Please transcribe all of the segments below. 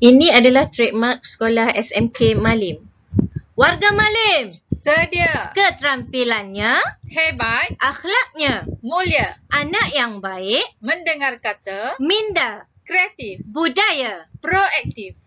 Ini adalah trademark sekolah SMK Malim. Warga Malim, Sedia, keterampilannya, hebat, akhlaknya, mulia, anak yang baik, mendengar kata, minda, kreatif, budaya. proaktif.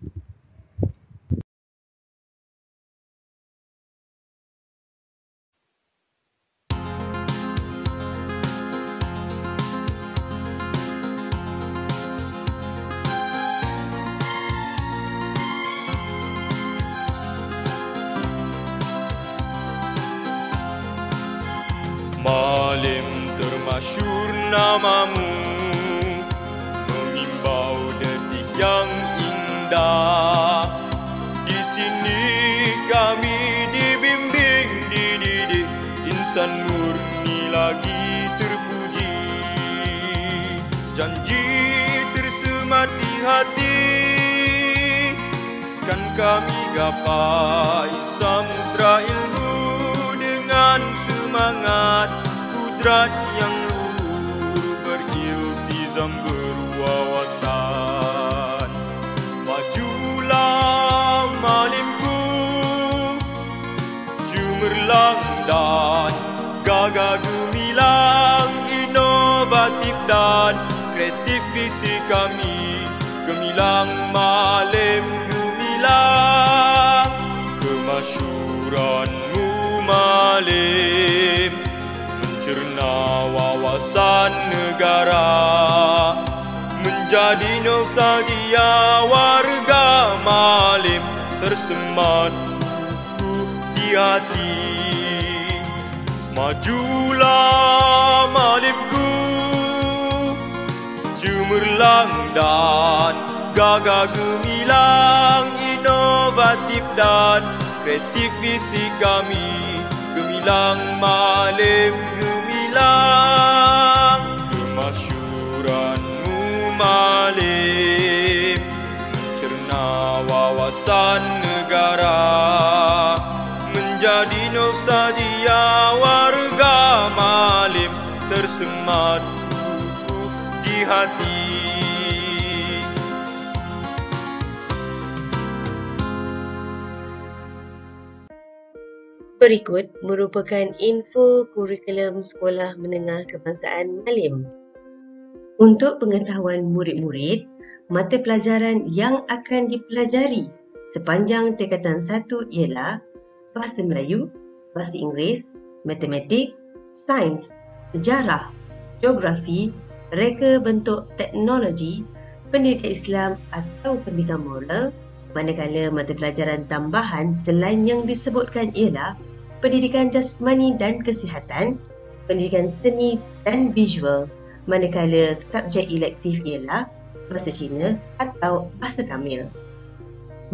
Malim termasyur namamu, mengimbau detik yang indah. Di sini kami dibimbing, dididik, insan murni lagi terpuji. Janji tersemat di hati, kan kami gapai samudra ilmu dengan semangat kudrat yang luhur, beriltizam berwawasan. Majulah Malimku, cemerlang dan gagah gemilang, inovatif dan kreatif visi kami. Gemilang Malim, gemilang kemasyuranmu Malim, mencerna wawasan negara, menjadi nostalgia warga Malim, tersemat kukuh di hati. Majulah Malimku, cemerlang dan gagah gemilang, inovatif dan kreatif visi kami. Gemilang Malim, gemilang kemasyuranmu Malim, mencerna wawasan negara, menjadi nostalgia warga Malim, tersemat kukuh di hati. Berikut merupakan info kurikulum Sekolah Menengah Kebangsaan Malim. Untuk pengetahuan murid-murid, mata pelajaran yang akan dipelajari sepanjang tingkatan 1 ialah Bahasa Melayu, Bahasa Inggeris, Matematik, Sains, Sejarah, Geografi, Reka bentuk teknologi, Pendidikan Islam atau Pendidikan Moral, manakala mata pelajaran tambahan selain yang disebutkan ialah Pendidikan Jasmani dan Kesihatan, Pendidikan Seni dan Visual, manakala subjek elektif ialah Bahasa Cina atau Bahasa Tamil.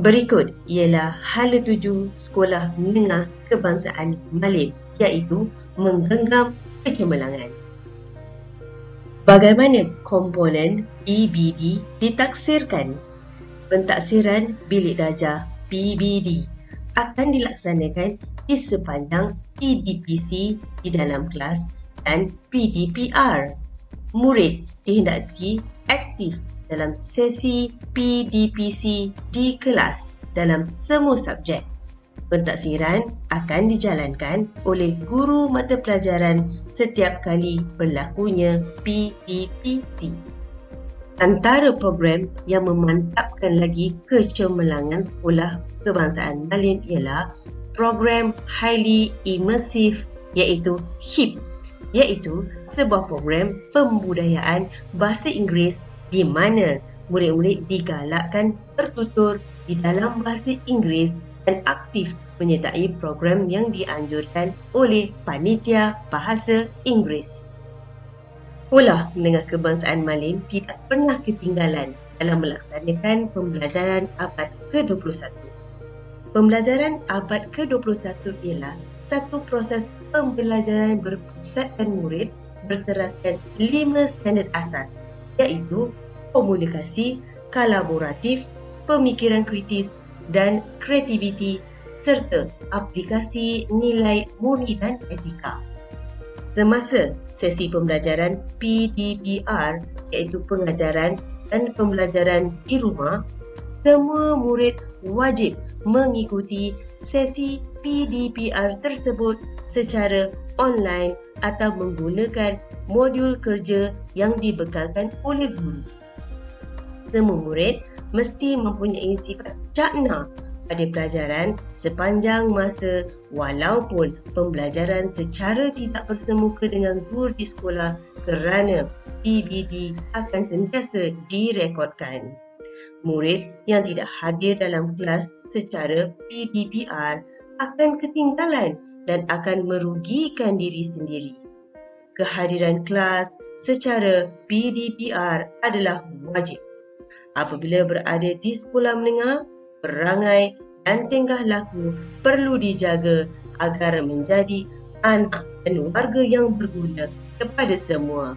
Berikut ialah hala tuju Sekolah Menengah Kebangsaan Malim, iaitu menggenggam kecemerlangan. Bagaimana komponen EBD ditaksirkan? Pentaksiran bilik darjah PBD akan dilaksanakan di sepanjang PDPC di dalam kelas dan PDPR. Murid dihendaki aktif dalam sesi PDPC di kelas dalam semua subjek. Pentaksiran akan dijalankan oleh guru mata pelajaran setiap kali berlakunya PDPC. Antara program yang memantapkan lagi kecemerlangan Sekolah Kebangsaan Malim ialah program Highly Immersive, iaitu HIP, iaitu sebuah program pembudayaan bahasa Inggeris di mana murid-murid digalakkan bertutur di dalam bahasa Inggeris dan aktif menyertai program yang dianjurkan oleh Panitia Bahasa Inggeris. Sekolah Menengah Kebangsaan Malim tidak pernah ketinggalan dalam melaksanakan pembelajaran abad ke-21. Pembelajaran abad ke-21 ialah satu proses pembelajaran berpusatkan murid berteraskan 5 standard asas, iaitu komunikasi, kolaboratif, pemikiran kritis dan kreativiti serta aplikasi nilai murni dan etika. Semasa sesi pembelajaran PDPR, iaitu pengajaran dan pembelajaran di rumah, semua murid wajib mengikuti sesi PDPR tersebut secara online atau menggunakan modul kerja yang dibekalkan oleh guru. Semua murid mesti mempunyai sifat cakna pada pelajaran sepanjang masa walaupun pembelajaran secara tidak bersemuka dengan guru di sekolah kerana PBD akan sentiasa direkodkan. Murid yang tidak hadir dalam kelas secara PDPR akan ketinggalan dan akan merugikan diri sendiri. Kehadiran kelas secara PDPR adalah wajib. Apabila berada di sekolah menengah, perangai dan tingkah laku perlu dijaga agar menjadi anak dan warga yang berguna kepada semua.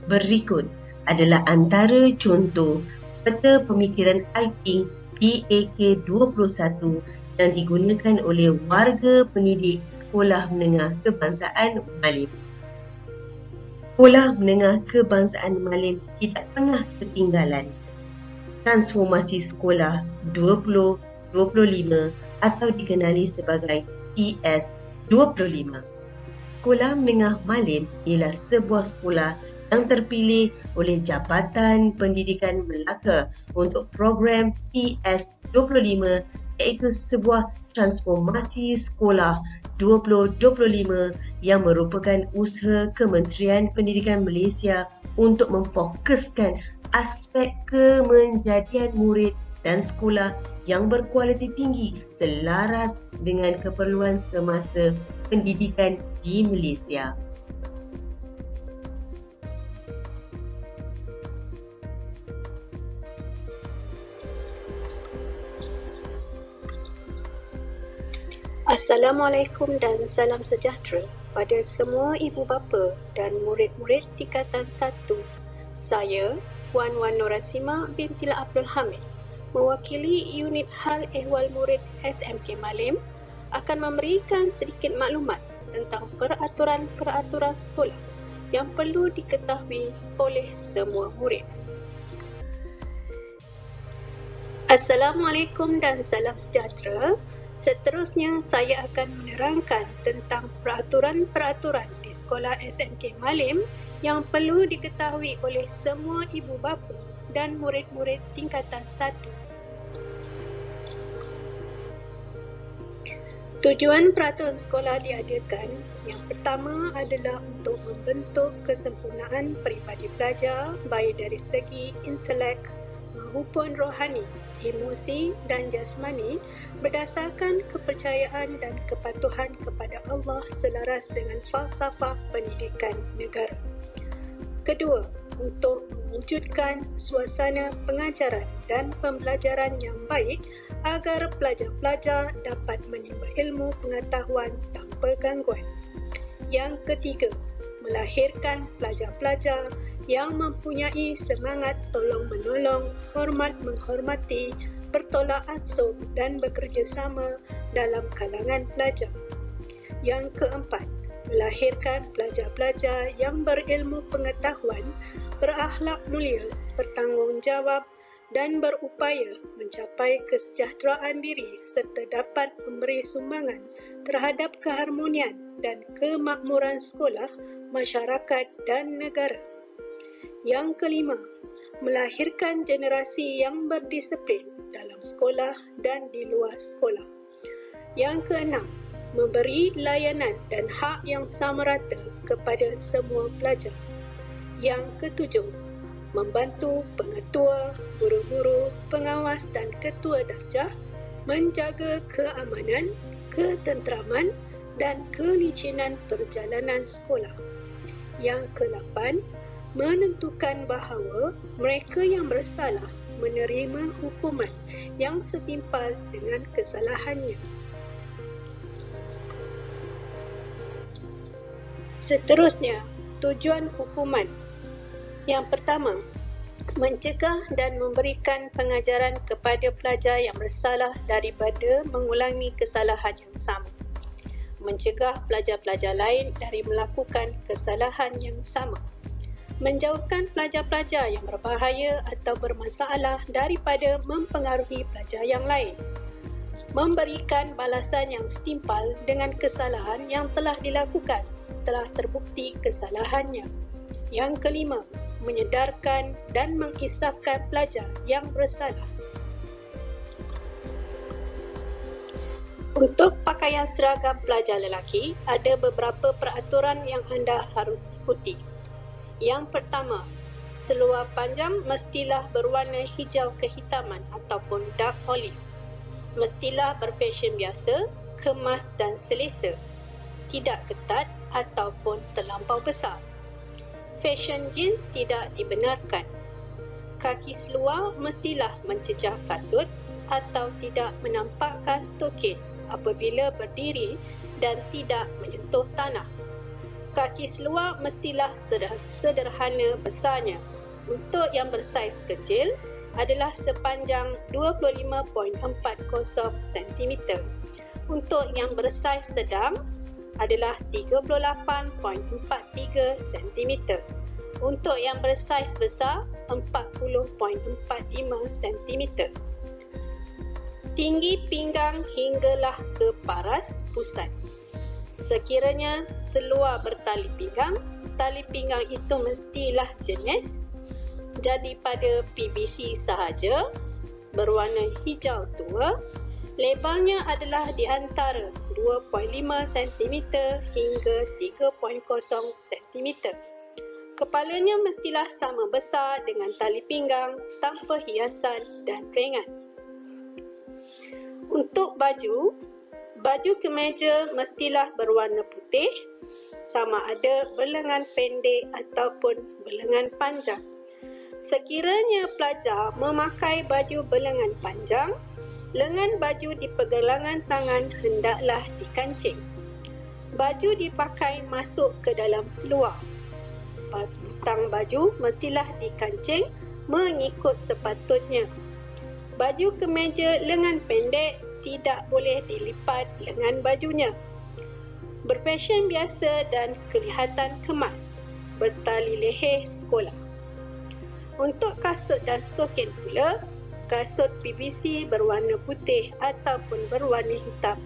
Berikut adalah antara contoh peta pemikiran ITING PAK 21 yang digunakan oleh warga pendidik Sekolah Menengah Kebangsaan Malim. Sekolah Menengah Kebangsaan Malim tidak pernah ketinggalan. Transformasi Sekolah 2025 atau dikenali sebagai TS25. Sekolah Menengah Malim ialah sebuah sekolah yang terpilih oleh Jabatan Pendidikan Melaka untuk program TS25 iaitu sebuah transformasi sekolah 2025 yang merupakan usaha Kementerian Pendidikan Malaysia untuk memfokuskan aspek kemenjadian murid dan sekolah yang berkualiti tinggi selaras dengan keperluan semasa pendidikan di Malaysia. Assalamualaikum dan salam sejahtera pada semua ibu bapa dan murid-murid tingkatan 1. Saya, Puan Wan Norasima binti Abdul Hamid, mewakili unit hal ehwal murid SMK Malim, akan memberikan sedikit maklumat tentang peraturan-peraturan sekolah yang perlu diketahui oleh semua murid. Assalamualaikum dan salam sejahtera. Seterusnya, saya akan menerangkan tentang peraturan-peraturan di sekolah SMK Malim yang perlu diketahui oleh semua ibu bapa dan murid-murid tingkatan 1. Tujuan peraturan sekolah diadakan yang pertama adalah untuk membentuk kesempurnaan peribadi pelajar baik dari segi intelek maupun rohani, emosi dan jasmani berdasarkan kepercayaan dan kepatuhan kepada Allah selaras dengan falsafah pendidikan negara. Kedua, untuk mewujudkan suasana pengajaran dan pembelajaran yang baik agar pelajar-pelajar dapat menimba ilmu pengetahuan tanpa gangguan. Yang ketiga, melahirkan pelajar-pelajar yang mempunyai semangat tolong-menolong, hormat menghormati, bertolak ansur dan bekerjasama dalam kalangan pelajar. Yang keempat, melahirkan pelajar-pelajar yang berilmu pengetahuan, berakhlak mulia, bertanggungjawab dan berupaya mencapai kesejahteraan diri serta dapat memberi sumbangan terhadap keharmonian dan kemakmuran sekolah, masyarakat dan negara. Yang kelima, melahirkan generasi yang berdisiplin dalam sekolah dan di luar sekolah. Yang keenam, memberi layanan dan hak yang sama rata kepada semua pelajar. Yang ketujuh, membantu pengetua, guru-guru, pengawas dan ketua darjah menjaga keamanan, ketenteraman dan kelicinan perjalanan sekolah. Yang ke-8, menentukan bahawa mereka yang bersalah menerima hukuman yang setimpal dengan kesalahannya. Seterusnya, tujuan hukuman. Yang pertama, mencegah dan memberikan pengajaran kepada pelajar yang bersalah daripada mengulangi kesalahan yang sama. Mencegah pelajar-pelajar lain dari melakukan kesalahan yang sama. menjauhkan pelajar-pelajar yang berbahaya atau bermasalah daripada mempengaruhi pelajar yang lain, memberikan balasan yang setimpal dengan kesalahan yang telah dilakukan setelah terbukti kesalahannya. Yang kelima, menyedarkan dan menginsafkan pelajar yang bersalah. Untuk pakaian seragam pelajar lelaki, ada beberapa peraturan yang anda harus ikuti. Yang pertama, seluar panjang mestilah berwarna hijau kehitaman ataupun dark olive. Mestilah berfashion biasa, kemas dan selesa, tidak ketat ataupun terlampau besar. Fashion jeans tidak dibenarkan. Kaki seluar mestilah mencecah kasut atau tidak menampakkan stokin apabila berdiri dan tidak menyentuh tanah. Kaki seluar mestilah sederhana besarnya. Untuk yang bersaiz kecil adalah sepanjang 25.40 cm. Untuk yang bersaiz sedang adalah 38.43 cm. Untuk yang bersaiz besar 40.45 cm. Tinggi pinggang hinggalah ke paras pusat. Sekiranya seluar bertali pinggang, tali pinggang itu mestilah jenis jadi pada PVC sahaja, berwarna hijau tua, lebarnya adalah di antara 2.5 cm hingga 3.0 cm. Kepalanya mestilah sama besar dengan tali pinggang tanpa hiasan dan ringan. Untuk baju kemeja mestilah berwarna putih, sama ada berlengan pendek ataupun berlengan panjang. Sekiranya pelajar memakai baju berlengan panjang, lengan baju di pergelangan tangan hendaklah dikancing. Baju dipakai masuk ke dalam seluar. Butang baju mestilah dikancing mengikut sepatutnya. Baju kemeja lengan pendek tidak boleh dilipat lengan bajunya. Berfashion biasa dan kelihatan kemas, bertali leher sekolah. Untuk kasut dan stokin pula, kasut PVC berwarna putih ataupun berwarna hitam,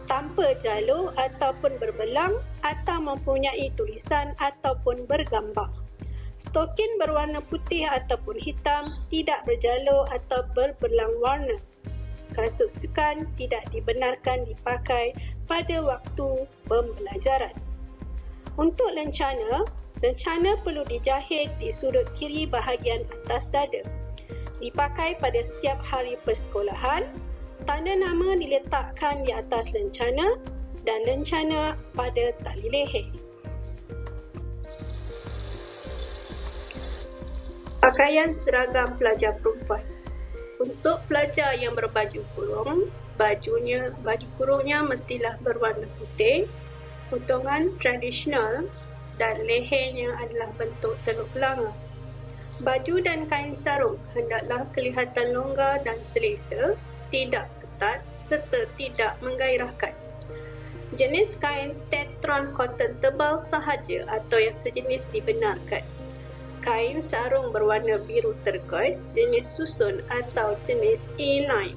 tanpa jalur ataupun berbelang atau mempunyai tulisan ataupun bergambar. Stokin berwarna putih ataupun hitam, tidak berjalur atau berbelang warna. Kasut sekan tidak dibenarkan dipakai pada waktu pembelajaran. Untuk lencana perlu dijahit di sudut kiri bahagian atas dada. Dipakai pada setiap hari persekolahan. Tanda nama diletakkan di atas lencana dan lencana pada tali leher. Pakaian seragam pelajar perempuan. Untuk pelajar yang berbaju kurung, baju kurungnya mestilah berwarna putih, potongan tradisional dan lehernya adalah bentuk teluk belanga. Baju dan kain sarung hendaklah kelihatan longgar dan selesa, tidak ketat serta tidak menggairahkan. Jenis kain tetron cotton tebal sahaja atau yang sejenis dibenarkan. Kain sarung berwarna biru turquoise jenis susun atau jenis A-line.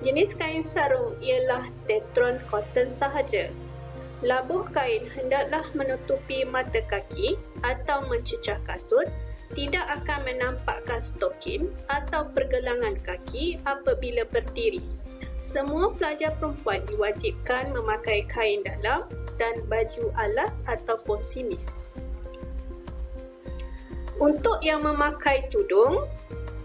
Jenis kain sarung ialah tetron cotton sahaja. Labuh kain hendaklah menutupi mata kaki atau mencecah kasut, tidak akan menampakkan stokin atau pergelangan kaki apabila berdiri. Semua pelajar perempuan diwajibkan memakai kain dalam dan baju alas ataupun simis. Untuk yang memakai tudung,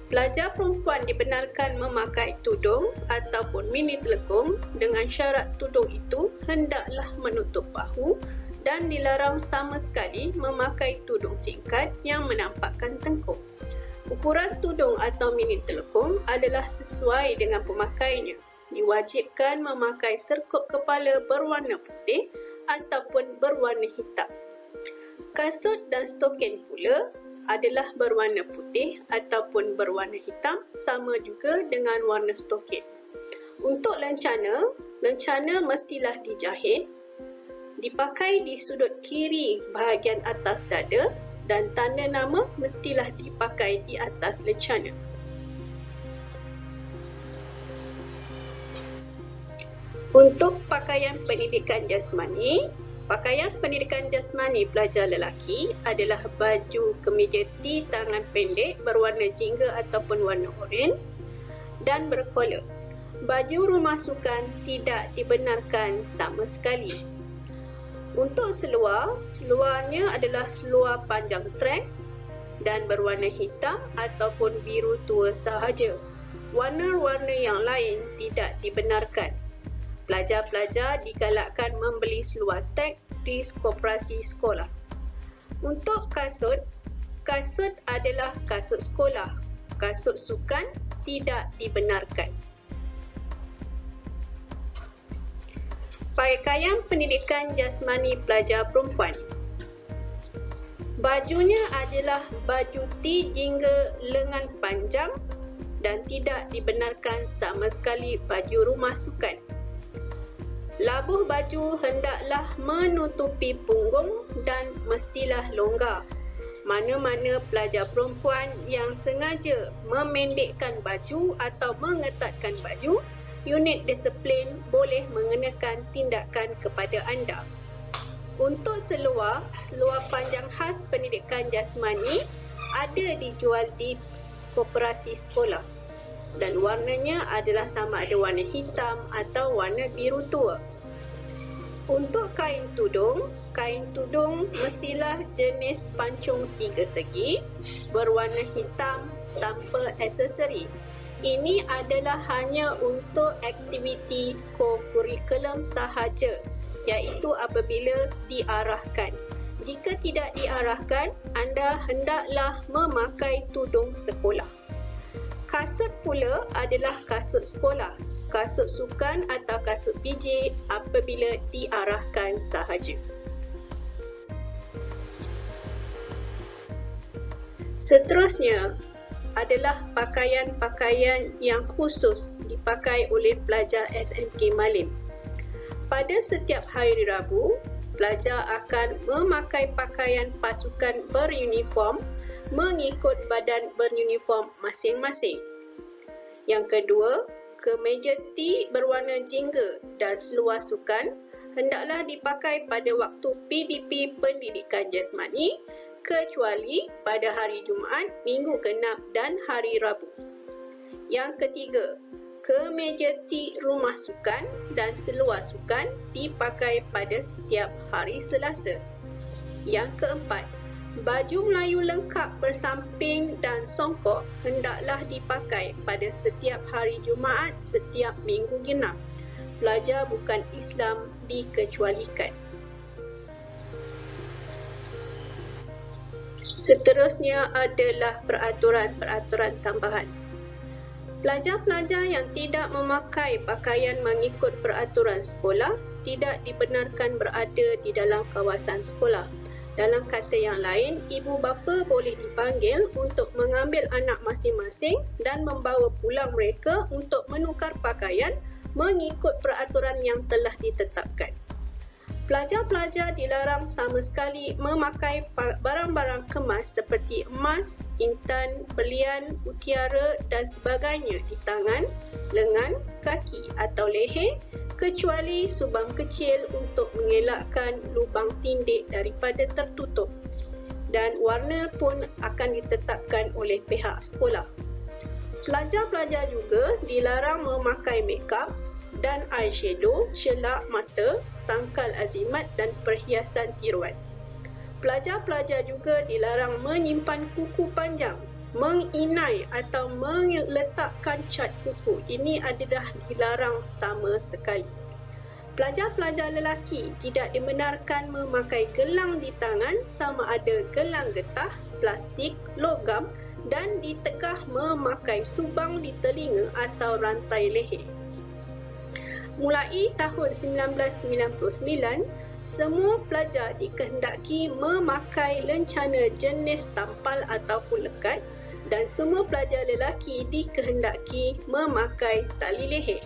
pelajar perempuan dibenarkan memakai tudung ataupun mini telekung dengan syarat tudung itu hendaklah menutup bahu dan dilarang sama sekali memakai tudung singkat yang menampakkan tengkuk. Ukuran tudung atau mini telekung adalah sesuai dengan pemakainya. Diwajibkan memakai serkup kepala berwarna putih ataupun berwarna hitam. Kasut dan stokin pula adalah berwarna putih ataupun berwarna hitam, sama juga dengan warna stokin. Untuk lencana mestilah dijahit, dipakai di sudut kiri bahagian atas dada dan tanda nama mestilah dipakai di atas lencana. Untuk pakaian pendidikan jasmani pelajar lelaki adalah baju kemeja T tangan pendek berwarna jingga ataupun warna oranye dan berkolor. Baju rumah sukan tidak dibenarkan sama sekali. Untuk seluarnya adalah seluar panjang trek dan berwarna hitam ataupun biru tua sahaja. Warna-warna yang lain tidak dibenarkan. Pelajar-pelajar digalakkan membeli seluar tek di koperasi sekolah. Untuk kasut adalah kasut sekolah. Kasut sukan tidak dibenarkan. Pakaian pendidikan jasmani pelajar perempuan. Bajunya adalah baju T jingga lengan panjang dan tidak dibenarkan sama sekali baju rumah sukan. Labuh baju hendaklah menutupi punggung dan mestilah longgar. Mana-mana pelajar perempuan yang sengaja memendekkan baju atau mengetatkan baju, unit disiplin boleh mengenakan tindakan kepada anda. Untuk seluar panjang khas pendidikan jasmani ada dijual di koperasi sekolah dan warnanya adalah sama ada warna hitam atau warna biru tua. Untuk kain tudung mestilah jenis pancung 3 segi berwarna hitam tanpa aksesori. Ini adalah hanya untuk aktiviti co-kurikulum sahaja, iaitu apabila diarahkan. Jika tidak diarahkan, anda hendaklah memakai tudung sekolah. Kasut pula adalah kasut sekolah, kasut sukan atau kasut PJ apabila diarahkan sahaja. Seterusnya adalah pakaian-pakaian yang khusus dipakai oleh pelajar SMK Malim. Pada setiap hari Rabu, pelajar akan memakai pakaian pasukan beruniform mengikut badan beruniform masing-masing. Yang kedua, kemeja T berwarna jingga dan seluar sukan hendaklah dipakai pada waktu PDP pendidikan jasmani kecuali pada hari Jumaat, Minggu Genap dan hari Rabu. Yang ketiga, kemeja T rumah sukan dan seluar sukan dipakai pada setiap hari Selasa. Yang keempat, baju Melayu lengkap bersamping dan songkok hendaklah dipakai pada setiap hari Jumaat setiap Minggu Genap. Pelajar bukan Islam dikecualikan. Seterusnya adalah peraturan-peraturan tambahan. Pelajar-pelajar yang tidak memakai pakaian mengikut peraturan sekolah tidak dibenarkan berada di dalam kawasan sekolah. Dalam kata yang lain, ibu bapa boleh dipanggil untuk mengambil anak masing-masing dan membawa pulang mereka untuk menukar pakaian mengikut peraturan yang telah ditetapkan. Pelajar-pelajar dilarang sama sekali memakai barang-barang kemas seperti emas, intan, berlian, mutiara dan sebagainya di tangan, lengan, kaki atau leher kecuali subang kecil untuk mengelakkan lubang tindik daripada tertutup, dan warna pun akan ditetapkan oleh pihak sekolah. Pelajar-pelajar juga dilarang memakai makeup dan eyeshadow, syelak mata, tangkal azimat dan perhiasan tiruan. Pelajar-pelajar juga dilarang menyimpan kuku panjang, menginai atau meletakkan cat kuku. Ini adalah dilarang sama sekali. Pelajar-pelajar lelaki tidak dibenarkan memakai gelang di tangan sama ada gelang getah, plastik, logam dan ditegah memakai subang di telinga atau rantai leher. Mulai tahun 1999, semua pelajar dikehendaki memakai lencana jenis tampal ataupun lekat dan semua pelajar lelaki dikehendaki memakai tali leher.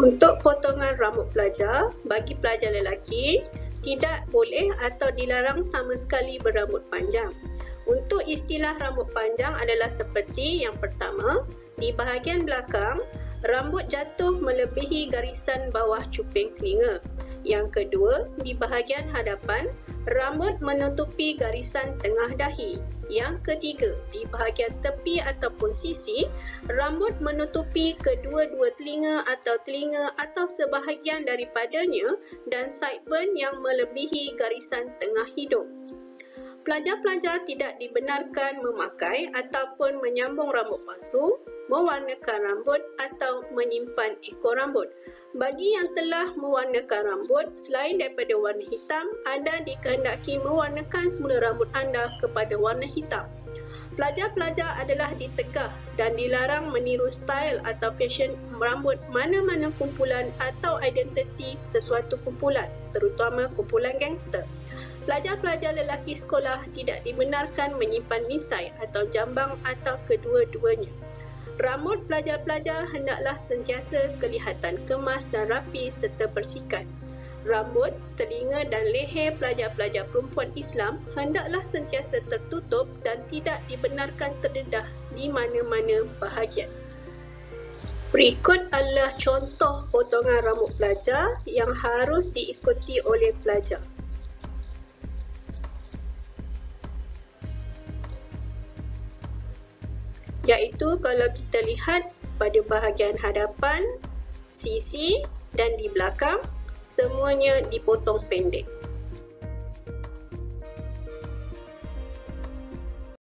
Untuk potongan rambut pelajar, bagi pelajar lelaki, tidak boleh atau dilarang sama sekali berambut panjang. Untuk istilah rambut panjang adalah seperti yang pertama, di bahagian belakang, rambut jatuh melebihi garisan bawah cuping telinga. Yang kedua, di bahagian hadapan, rambut menutupi garisan tengah dahi. Yang ketiga, di bahagian tepi ataupun sisi, rambut menutupi kedua-dua telinga atau sebahagian daripadanya dan sideburn yang melebihi garisan tengah hidung. Pelajar-pelajar tidak dibenarkan memakai ataupun menyambung rambut palsu, mewarnakan rambut atau menyimpan ekor rambut. Bagi yang telah mewarnakan rambut, selain daripada warna hitam, anda dikehendaki mewarnakan semula rambut anda kepada warna hitam. Pelajar-pelajar adalah ditegah dan dilarang meniru style atau fashion rambut mana-mana kumpulan atau identiti sesuatu kumpulan, terutama kumpulan gangster. Pelajar-pelajar lelaki sekolah tidak dibenarkan menyimpan misai atau jambang atau kedua-duanya. Rambut pelajar-pelajar hendaklah sentiasa kelihatan kemas dan rapi serta bersikat. Rambut, telinga dan leher pelajar-pelajar perempuan Islam hendaklah sentiasa tertutup dan tidak dibenarkan terdedah di mana-mana bahagian. Berikut adalah contoh potongan rambut pelajar yang harus diikuti oleh pelajar. Iaitu kalau kita lihat pada bahagian hadapan, sisi dan di belakang, semuanya dipotong pendek.